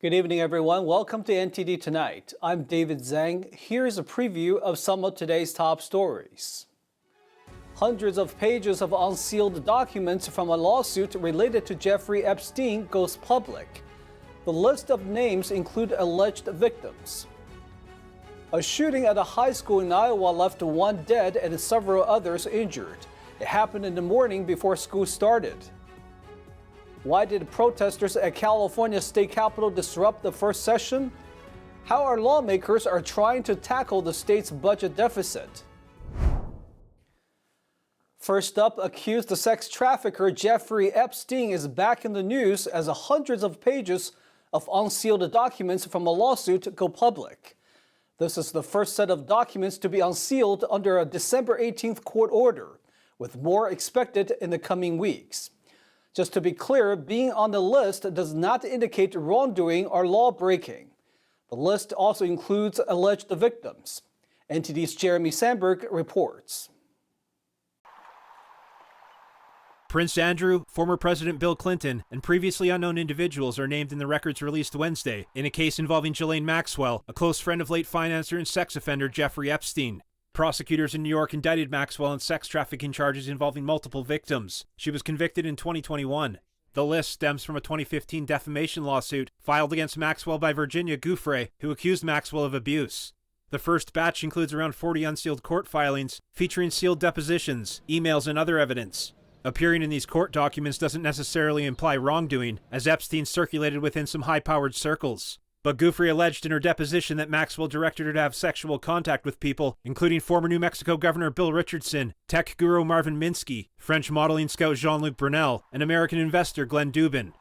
Good evening, everyone. Welcome to NTD Tonight. I'm David Zhang. Here's a preview of some of today's top stories. Hundreds of pages of unsealed documents from a lawsuit related to Jeffrey Epstein goes public. The list of names include alleged victims. A shooting at a high school in Iowa left one dead and several others injured. It happened in the morning before school started. Why did protesters at California state capitol disrupt the first session? How our lawmakers are trying to tackle the state's budget deficit. First up, accused sex trafficker Jeffrey Epstein is back in the news as hundreds of pages of unsealed documents from a lawsuit go public. This is the first set of documents to be unsealed under a December 18th court order, with more expected in the coming weeks. Just to be clear, being on the list does not indicate wrongdoing or law breaking. The list also includes alleged victims. NTD's Jeremy Sandberg reports. Prince Andrew, former President Bill Clinton, and previously unknown individuals are named in the records released Wednesday in a case involving Ghislaine Maxwell, a close friend of late financier and sex offender Jeffrey Epstein. Prosecutors in New York indicted Maxwell on sex trafficking charges involving multiple victims. She was convicted in 2021. The list stems from a 2015 defamation lawsuit filed against Maxwell by Virginia Giuffre, who accused Maxwell of abuse. The first batch includes around 40 unsealed court filings, featuring sealed depositions, emails, and other evidence. Appearing in these court documents doesn't necessarily imply wrongdoing, as Epstein circulated within some high-powered circles. But Giuffre alleged in her deposition that Maxwell directed her to have sexual contact with people, including former New Mexico Governor Bill Richardson, tech guru Marvin Minsky, French modeling scout Jean-Luc Brunel, and American investor Glenn Dubin.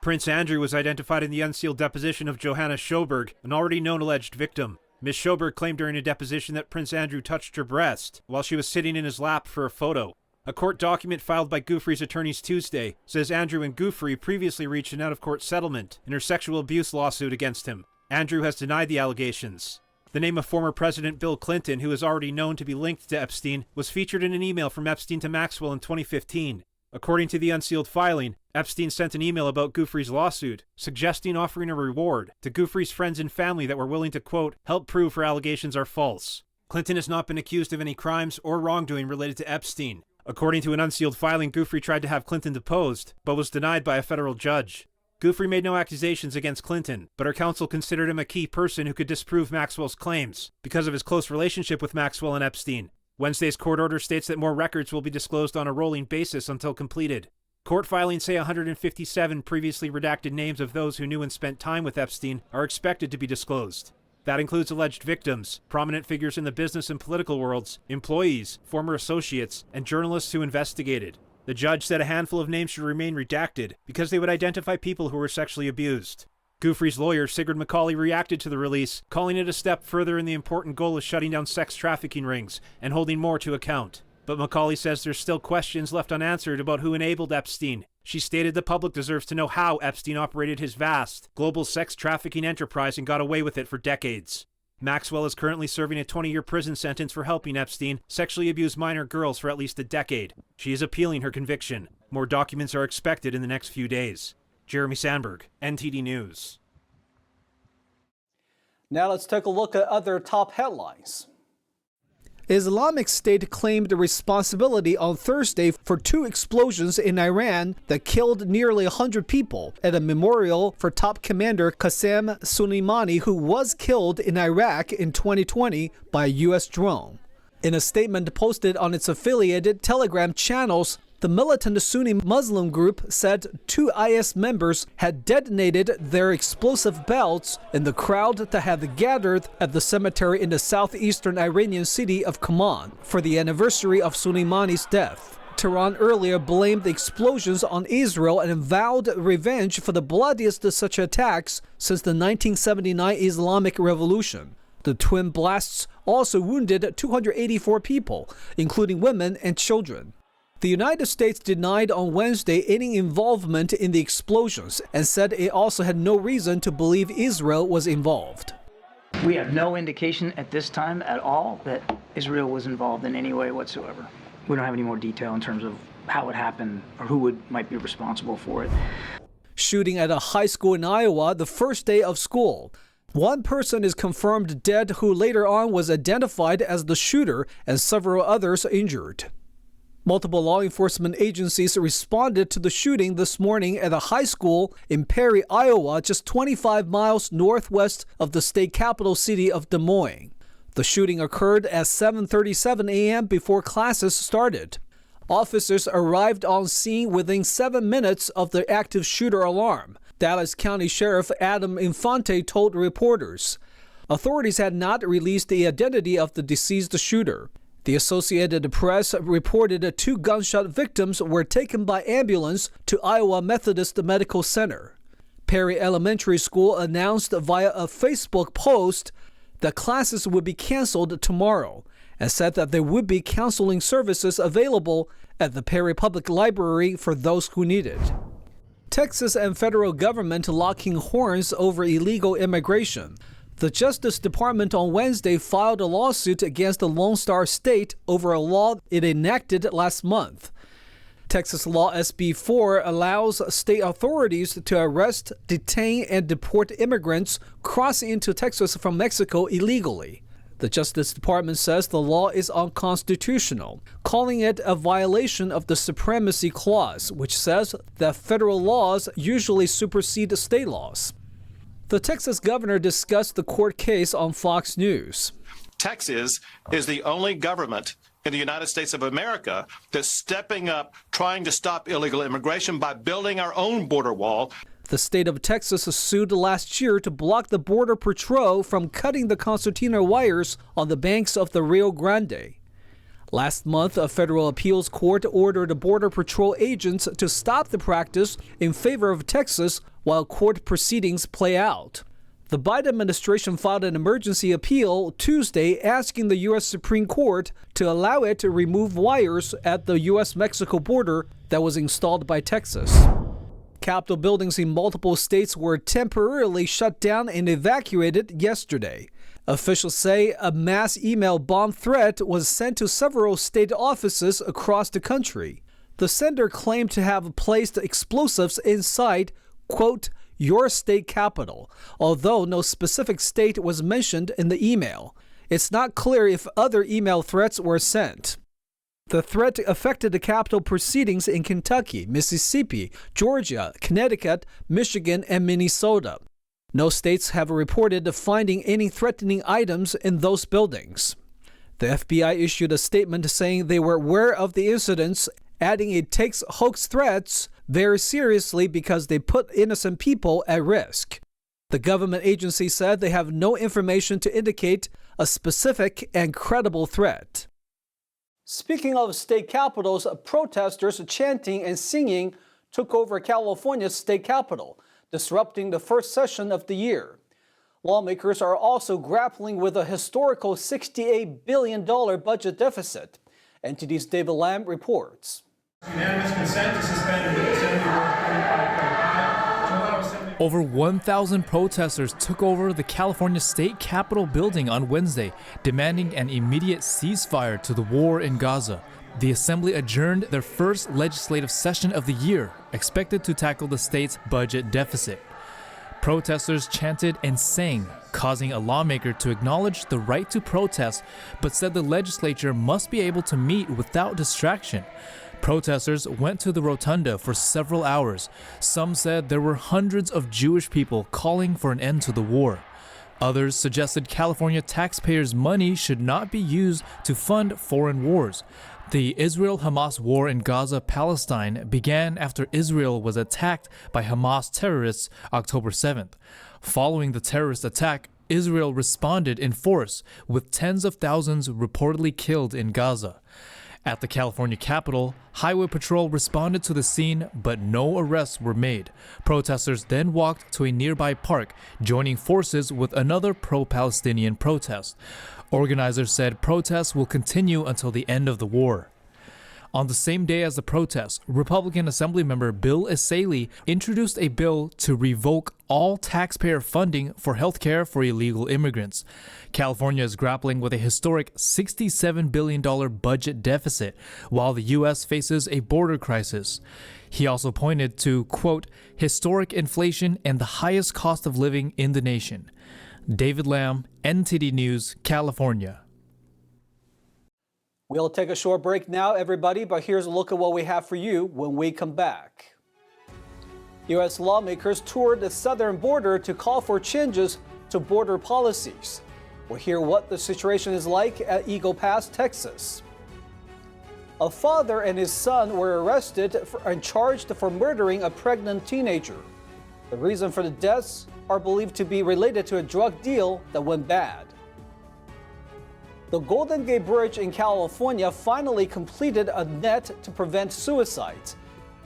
Prince Andrew was identified in the unsealed deposition of Johanna Schoberg, an already known alleged victim. Ms. Schoberg claimed during a deposition that Prince Andrew touched her breast while she was sitting in his lap for a photo. A court document filed by Giuffre's attorneys Tuesday says Andrew and Giuffre previously reached an out-of-court settlement in her sexual abuse lawsuit against him. Andrew has denied the allegations. The name of former President Bill Clinton, who is already known to be linked to Epstein, was featured in an email from Epstein to Maxwell in 2015. According to the unsealed filing, Epstein sent an email about Giuffre's lawsuit, suggesting offering a reward to Giuffre's friends and family that were willing to, quote, help prove her allegations are false. Clinton has not been accused of any crimes or wrongdoing related to Epstein. According to an unsealed filing, Giuffre tried to have Clinton deposed, but was denied by a federal judge. Giuffre made no accusations against Clinton, but her counsel considered him a key person who could disprove Maxwell's claims because of his close relationship with Maxwell and Epstein. Wednesday's court order states that more records will be disclosed on a rolling basis until completed. Court filings say 157 previously redacted names of those who knew and spent time with Epstein are expected to be disclosed. That includes alleged victims, prominent figures in the business and political worlds, employees, former associates, and journalists who investigated. The judge said a handful of names should remain redacted because they would identify people who were sexually abused. Giuffre's lawyer, Sigrid McCauley, reacted to the release, calling it a step further in the important goal of shutting down sex trafficking rings and holding more to account. But McCauley says there's still questions left unanswered about who enabled Epstein. She stated the public deserves to know how Epstein operated his vast, global sex trafficking enterprise and got away with it for decades. Maxwell is currently serving a 20-year prison sentence for helping Epstein sexually abuse minor girls for at least a decade. She is appealing her conviction. More documents are expected in the next few days. Jeremy Sandberg, NTD News. Now let's take a look at other top headlines. Islamic State claimed responsibility on Thursday for 2 explosions in Iran that killed nearly 100 people at a memorial for top commander Qasem Soleimani, who was killed in Iraq in 2020 by a U.S. drone. In a statement posted on its affiliated Telegram channels, the militant Sunni Muslim group said 2 IS members had detonated their explosive belts in the crowd that had gathered at the cemetery in the southeastern Iranian city of Kerman for the anniversary of Soleimani's death. Tehran earlier blamed the explosions on Israel and vowed revenge for the bloodiest such attacks since the 1979 Islamic Revolution. The twin blasts also wounded 284 people, including women and children. The United States denied on Wednesday any involvement in the explosions and said it also had no reason to believe Israel was involved. We have no indication at this time at all that Israel was involved in any way whatsoever. We don't have any more detail in terms of how it happened or who might be responsible for it. Shooting at a high school in Iowa the first day of school. One person is confirmed dead who later on was identified as the shooter and several others injured. Multiple law enforcement agencies responded to the shooting this morning at a high school in Perry, Iowa, just 25 miles northwest of the state capital city of Des Moines. The shooting occurred at 7:37 a.m. before classes started. Officers arrived on scene within 7 minutes of the active shooter alarm, Dallas County Sheriff Adam Infante told reporters. Authorities had not released the identity of the deceased shooter. The Associated Press reported 2 gunshot victims were taken by ambulance to Iowa Methodist Medical Center. Perry Elementary School announced via a Facebook post that classes would be canceled tomorrow and said that there would be counseling services available at the Perry Public Library for those who need it. Texas and federal government locking horns over illegal immigration. The Justice Department on Wednesday filed a lawsuit against the Lone Star State over a law it enacted last month. Texas Law SB 4 allows state authorities to arrest, detain, and deport immigrants crossing into Texas from Mexico illegally. The Justice Department says the law is unconstitutional, calling it a violation of the Supremacy Clause, which says that federal laws usually supersede state laws. The Texas governor discussed the court case on Fox News. Texas is the only government in the United States of America that's stepping up, trying to stop illegal immigration by building our own border wall. The state of Texas sued last year to block the Border Patrol from cutting the concertina wires on the banks of the Rio Grande. Last month, a federal appeals court ordered Border Patrol agents to stop the practice in favor of Texas while court proceedings play out. The Biden administration filed an emergency appeal Tuesday asking the U.S. Supreme Court to allow it to remove wires at the U.S.-Mexico border that was installed by Texas. Capitol buildings in multiple states were temporarily shut down and evacuated yesterday. Officials say a mass email bomb threat was sent to several state offices across the country. The sender claimed to have placed explosives inside, quote, your state capital, although no specific state was mentioned in the email. It's not clear if other email threats were sent. The threat affected the Capitol proceedings in Kentucky, Mississippi, Georgia, Connecticut, Michigan, and Minnesota. No states have reported finding any threatening items in those buildings. The FBI issued a statement saying they were aware of the incidents, adding it takes hoax threats very seriously because they put innocent people at risk. The government agency said they have no information to indicate a specific and credible threat. Speaking of state capitals, protesters chanting and singing took over California's state capitol, disrupting the first session of the year. Lawmakers are also grappling with a historical $68 billion budget deficit. NTD's David Lamb reports. Unanimous consent to suspend the Assembly Rule 25.5. Over 1,000 protesters took over the California State Capitol building on Wednesday, demanding an immediate ceasefire to the war in Gaza. The Assembly adjourned their first legislative session of the year, expected to tackle the state's budget deficit. Protesters chanted and sang, causing a lawmaker to acknowledge the right to protest, but said the legislature must be able to meet without distraction. Protesters went to the rotunda for several hours. Some said there were hundreds of Jewish people calling for an end to the war. Others suggested California taxpayers' money should not be used to fund foreign wars. The Israel-Hamas war in Gaza-Palestine began after Israel was attacked by Hamas terrorists October 7th. Following the terrorist attack, Israel responded in force, with tens of thousands reportedly killed in Gaza. At the California Capitol, Highway Patrol responded to the scene, but no arrests were made. Protesters then walked to a nearby park, joining forces with another pro-Palestinian protest. Organizers said protests will continue until the end of the war. On the same day as the protests, Republican Assemblymember Bill Unsealing introduced a bill to revoke all taxpayer funding for health care for illegal immigrants. California is grappling with a historic $67 billion budget deficit, while the U.S. faces a border crisis. He also pointed to, quote, historic inflation and the highest cost of living in the nation. David Lamb, NTD News, California. We'll take a short break now, everybody, but here's a look at what we have for you when we come back. U.S. lawmakers toured the southern border to call for changes to border policies. We'll hear what the situation is like at Eagle Pass, Texas. A father and his son were arrested and charged for murdering a pregnant teenager. The reason for the deaths are believed to be related to a drug deal that went bad. The Golden Gate Bridge in California finally completed a net to prevent suicides.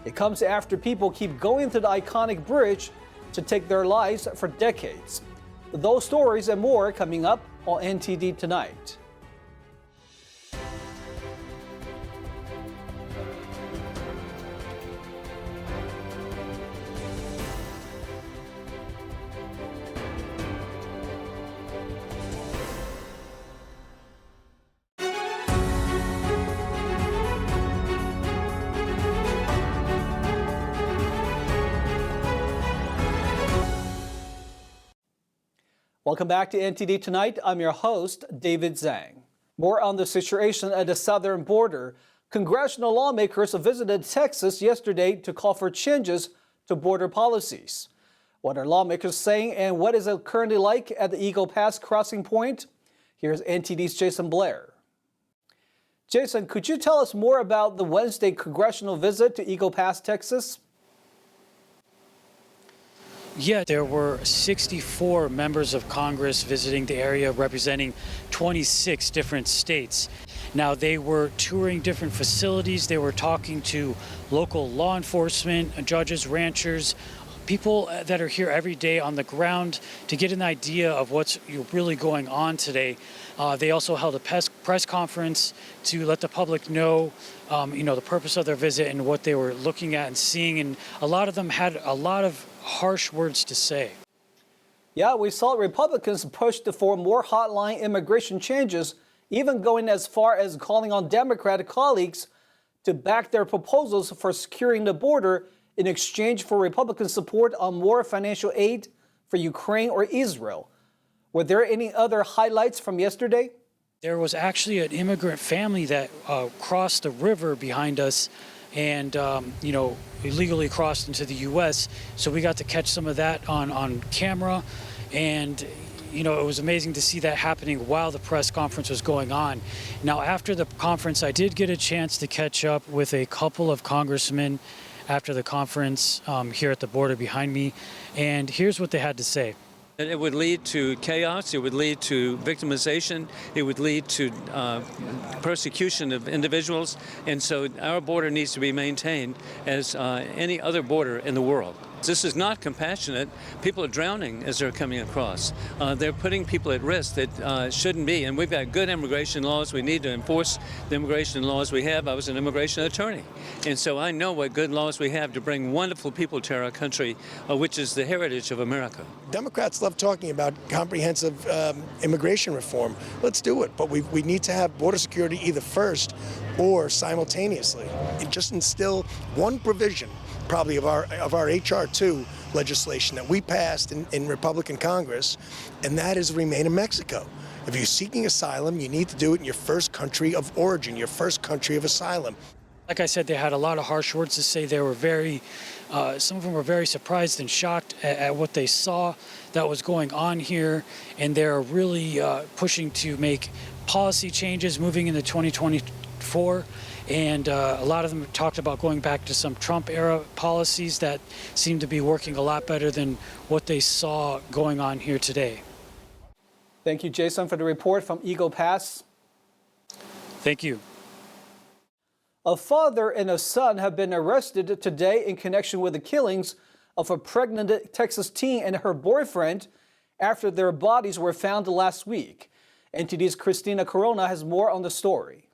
It comes after people keep going to the iconic bridge to take their lives for decades. Those stories and more coming up on NTD Tonight. Welcome back to NTD Tonight. I'm your host, David Zhang. More on the situation at the southern border. Congressional lawmakers visited Texas yesterday to call for changes to border policies. What are lawmakers saying and what is it currently like at the Eagle Pass crossing point? Here's NTD's Jason Blair. Jason, could you tell us more about the Wednesday congressional visit to Eagle Pass, Texas? Yeah, there were 64 members of Congress visiting the area representing 26 different states. Now, they were touring different facilities. They were talking to local law enforcement, judges, ranchers, people that are here every day on the ground to get an idea of what's really going on today. They also held a press conference to let the public know, the purpose of their visit and what they were looking at and seeing. And a lot of them had a lot of harsh words to say. Yeah, we saw Republicans push for more hotline immigration changes, even going as far as calling on Democratic colleagues to back their proposals for securing the border in exchange for Republican support on more financial aid for Ukraine or Israel. Were there any other highlights from yesterday? There was actually an immigrant family that crossed the river behind us and, illegally crossed into the U.S. So we got to catch some of that on camera. And, it was amazing to see that happening while the press conference was going on. Now, after the conference, I did get a chance to catch up with a couple of congressmen after the conference here at the border behind me. And here's what they had to say. It would lead to chaos, it would lead to victimization, it would lead to persecution of individuals, and so our border needs to be maintained as any other border in the world. This is not compassionate. People are drowning as they're coming across. They're putting people at risk that shouldn't be, and we've got good immigration laws. We need to enforce the immigration laws we have. I was an immigration attorney, and so I know what good laws we have to bring wonderful people to our country, which is the heritage of America. Democrats love talking about comprehensive immigration reform. Let's do it, but we need to have border security either first or simultaneously. And just instill one provision probably of our H.R. 2 legislation that we passed in Republican Congress, and that is remain in Mexico. If you're seeking asylum, you need to do it in your first country of origin, your first country of asylum. Like I said, they had a lot of harsh words to say. They were some of them were very surprised and shocked at what they saw that was going on here, and they're really pushing to make policy changes moving into 2024. And a lot of them talked about going back to some Trump-era policies that seem to be working a lot better than what they saw going on here today. Thank you, Jason, for the report from Eagle Pass. Thank you. A father and a son have been arrested today in connection with the killings of a pregnant Texas teen and her boyfriend after their bodies were found last week. NTD's Christina Corona has more on the story.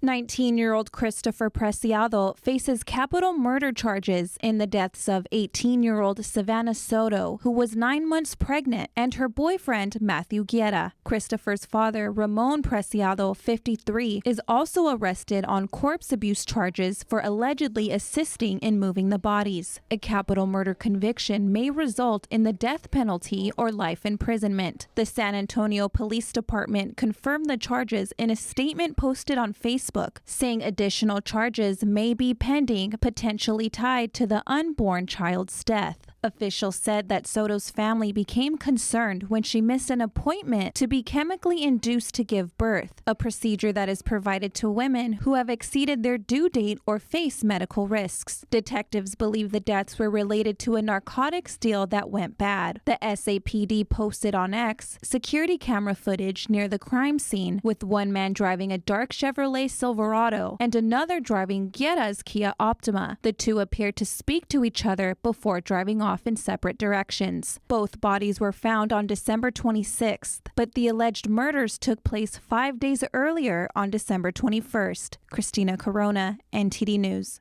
19-year-old Christopher Preciado faces capital murder charges in the deaths of 18-year-old Savannah Soto, who was 9 months pregnant, and her boyfriend, Matthew Guerra. Christopher's father, Ramon Preciado, 53, is also arrested on corpse abuse charges for allegedly assisting in moving the bodies. A capital murder conviction may result in the death penalty or life imprisonment. The San Antonio Police Department confirmed the charges in a statement posted on Facebook, saying additional charges may be pending, potentially tied to the unborn child's death. Officials said that Soto's family became concerned when she missed an appointment to be chemically induced to give birth, a procedure that is provided to women who have exceeded their due date or face medical risks. Detectives believe the deaths were related to a narcotics deal that went bad. The SAPD posted on X security camera footage near the crime scene, with one man driving a dark Chevrolet Silverado and another driving Guerra's Kia Optima. The two appeared to speak to each other before driving off in separate directions. Both bodies were found on December 26th, but the alleged murders took place 5 days earlier on December 21st. Christina Corona, NTD News.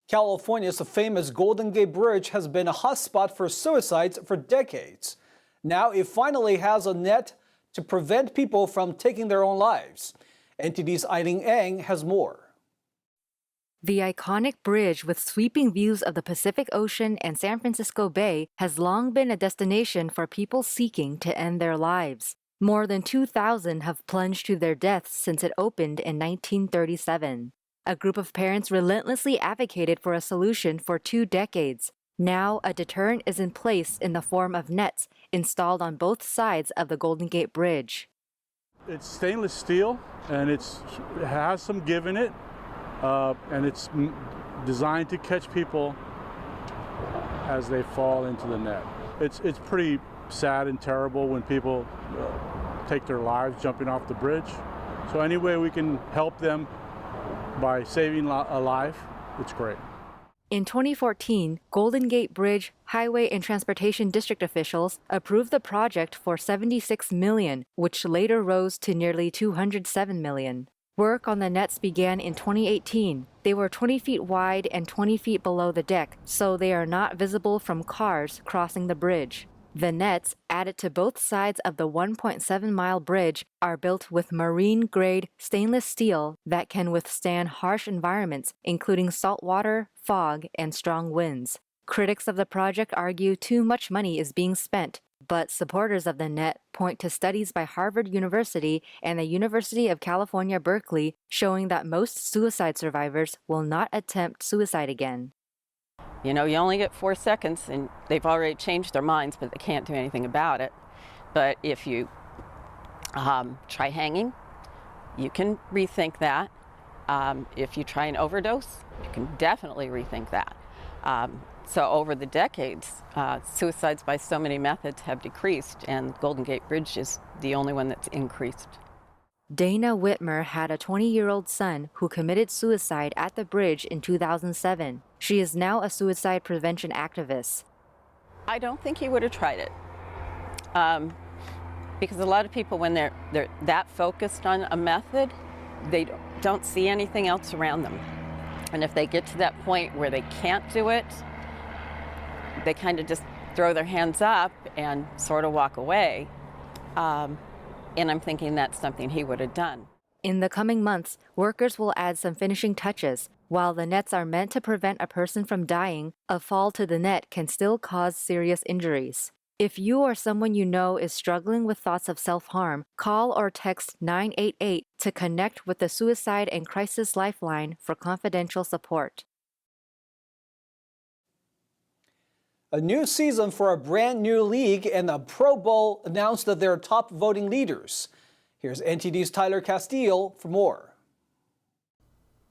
California's famous Golden Gate Bridge has been a hotspot for suicides for decades. Now it finally has a net to prevent people from taking their own lives. NTD's Eileen Eng has more. The iconic bridge with sweeping views of the Pacific Ocean and San Francisco Bay has long been a destination for people seeking to end their lives. More than 2,000 have plunged to their deaths since it opened in 1937. A group of parents relentlessly advocated for a solution for 2 decades. Now, a deterrent is in place in the form of nets installed on both sides of the Golden Gate Bridge. It's stainless steel, and it has some give in it. And it's designed to catch people as they fall into the net. It's pretty sad and terrible when people take their lives jumping off the bridge. So any way we can help them by saving a life, it's great. In 2014, Golden Gate Bridge Highway and Transportation District officials approved the project for $76 million, which later rose to nearly $207 million. Work on the nets began in 2018. They were 20 feet wide and 20 feet below the deck, so they are not visible from cars crossing the bridge. The nets, added to both sides of the 1.7-mile bridge, are built with marine-grade stainless steel that can withstand harsh environments, including salt water, fog, and strong winds. Critics of the project argue too much money is being spent, but supporters of the net point to studies by Harvard University and the University of California, Berkeley, showing that most suicide survivors will not attempt suicide again. You know, you only get 4 seconds, and they've already changed their minds, but they can't do anything about it. But if you try hanging, you can rethink that. If you try an overdose, you can definitely rethink that. So over the decades, suicides by so many methods have decreased, and Golden Gate Bridge is the only one that's increased. Dana Whitmer had a 20-year-old son who committed suicide at the bridge in 2007. She is now a suicide prevention activist. I don't think he would have tried it. Because a lot of people, when they're that focused on a method, they don't see anything else around them. And if they get to that point where they can't do it, they kind of just throw their hands up and sort of walk away. And I'm thinking that's something he would have done. In the coming months, workers will add some finishing touches. While the nets are meant to prevent a person from dying, a fall to the net can still cause serious injuries. If you or someone you know is struggling with thoughts of self-harm, call or text 988 to connect with the Suicide and Crisis Lifeline for confidential support. A new season for a brand new league and the Pro Bowl announced that their top voting leaders. Here's NTD's Tyler Castillo for more.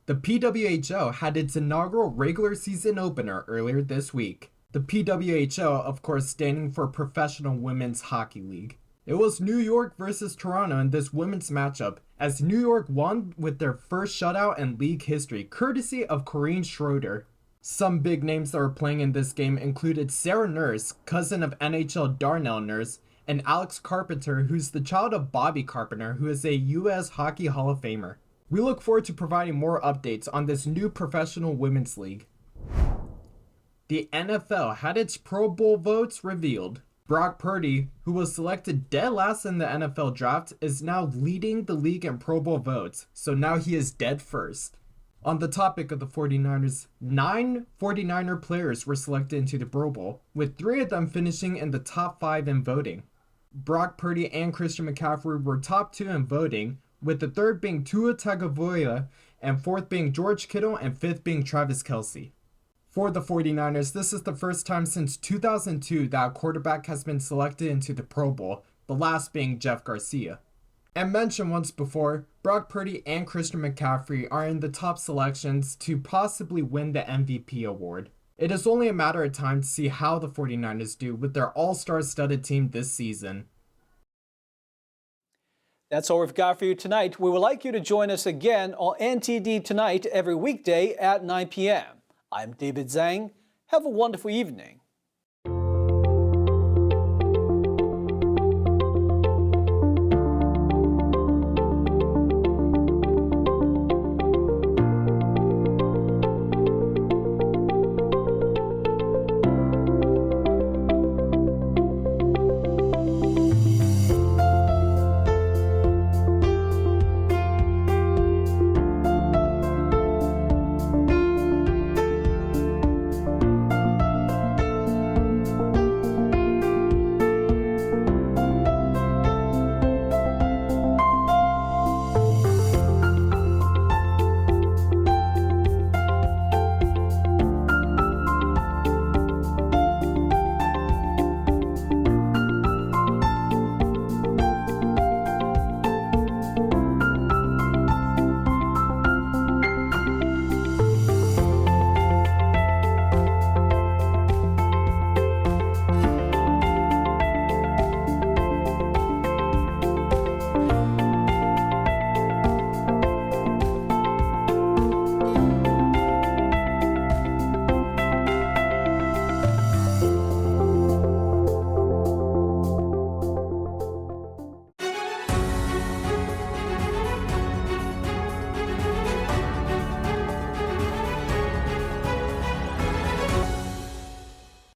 The PWHL had its inaugural regular season opener earlier this week. The PWHL, of course, standing for Professional Women's Hockey League. It was New York versus Toronto in this women's matchup, as New York won with their first shutout in league history, courtesy of Corrine Schroeder. Some big names that were playing in this game included Sarah Nurse, cousin of NHL Darnell Nurse, and Alex Carpenter, who's the child of Bobby Carpenter, who is a U.S. Hockey Hall of Famer. We look forward to providing more updates on this new professional women's league. The NFL had its Pro Bowl votes revealed. Brock Purdy, who was selected dead last in the NFL draft, is now leading the league in Pro Bowl votes, so now he is dead first. On the topic of the 49ers, 9 49er players were selected into the Pro Bowl, with 3 of them finishing in the top 5 in voting. Brock Purdy and Christian McCaffrey were top 2 in voting, with the third being Tua Tagovailoa, and fourth being George Kittle, and fifth being Travis Kelce. For the 49ers, this is the first time since 2002 that a quarterback has been selected into the Pro Bowl, the last being Jeff Garcia. And mentioned once before, Brock Purdy and Christian McCaffrey are in the top selections to possibly win the MVP award. It is only a matter of time to see how the 49ers do with their all-star studded team this season. That's all we've got for you tonight. We would like you to join us again on NTD Tonight every weekday at 9 p.m. I'm David Zhang. Have a wonderful evening.